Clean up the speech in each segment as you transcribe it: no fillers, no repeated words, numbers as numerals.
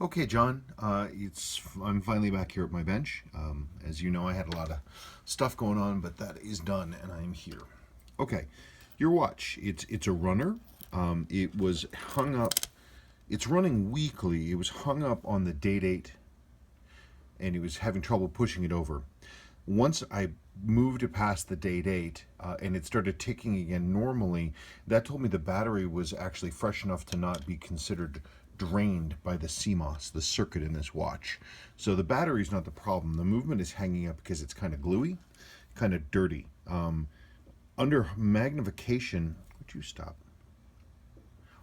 Okay, John, I'm finally back here at my bench. As you know, I had a lot of stuff going on, but that is done, and I'm here. Okay, your watch. It's a runner. It was hung up. It's running weekly. It was hung up on the date, and he was having trouble pushing it over. Once I moved it past the date, and it started ticking again normally, that told me the battery was actually fresh enough to not be considered drained by the CMOS, the circuit in this watch. So the battery is not the problem. The movement is hanging up because it's kind of gluey, kind of dirty. Under magnification, would you stop?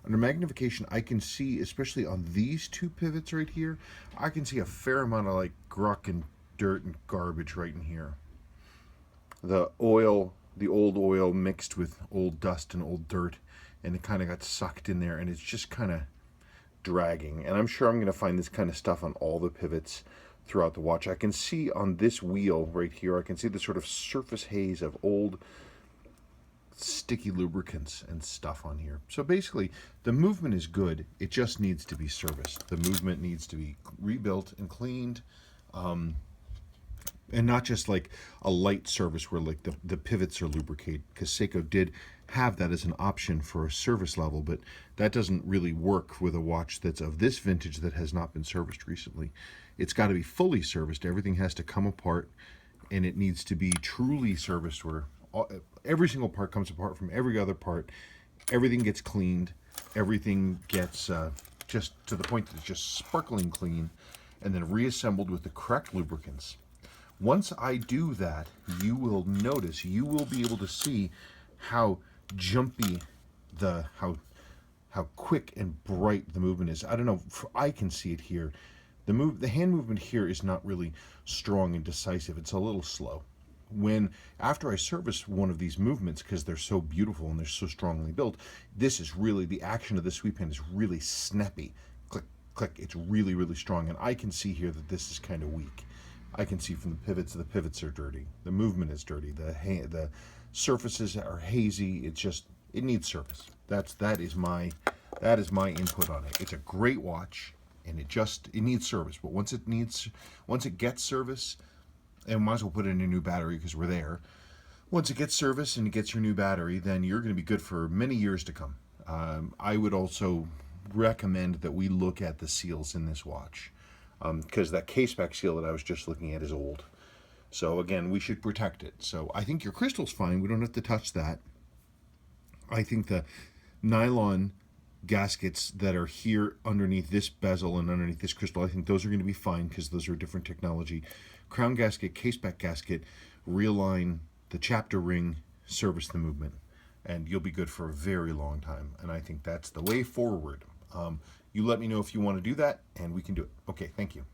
Under magnification, I can see, especially on these two pivots right here, I can see a fair amount of like gruck and dirt and garbage right in here. The oil, the old oil mixed with old dust and old dirt, and it kind of got sucked in there, and it's just kind of dragging. And I'm sure I'm going to find this kind of stuff on all the pivots throughout the watch. I can see on this wheel right here, I can see the sort of surface haze of old sticky lubricants and stuff on here. So basically, the movement is good. It just needs to be serviced. The movement needs to be rebuilt and cleaned. And not just like a light service where like the pivots are lubricated, because Seiko did have that as an option for a service level, but that doesn't really work with a watch that's of this vintage that has not been serviced recently. It's got to be fully serviced. Everything has to come apart, and it needs to be truly serviced where every single part comes apart from every other part. Everything gets cleaned. Everything gets just to the point that it's just sparkling clean, and then reassembled with the correct lubricants. Once I do that, you will notice, you will be able to see how jumpy how quick and bright the movement is. I don't know, I can see it here. The hand movement here is not really strong and decisive. It's a little slow. When after I service one of these movements, because they're so beautiful and they're so strongly built, this is really, the action of the sweep hand is really snappy. Click, click. It's really, really strong, and I can see here that this is kind of weak. I can see from the pivots are dirty. The movement is dirty. The surfaces are hazy. It needs service. That is my input on it. It's a great watch, and it needs service. But once it gets service, and might as well put in a new battery because we're there. Once it gets service and it gets your new battery, then you're going to be good for many years to come. I would also recommend that we look at the seals in this watch, because that case back seal that I was just looking at is old. So again, we should protect it. So I think your crystal's fine. We don't have to touch that. I think the nylon gaskets that are here underneath this bezel and underneath this crystal, I think those are going to be fine because those are different technology. Crown gasket, case back gasket, realign the chapter ring, service the movement, and you'll be good for a very long time. And I think that's the way forward. You let me know if you want to do that, and we can do it. Okay, thank you.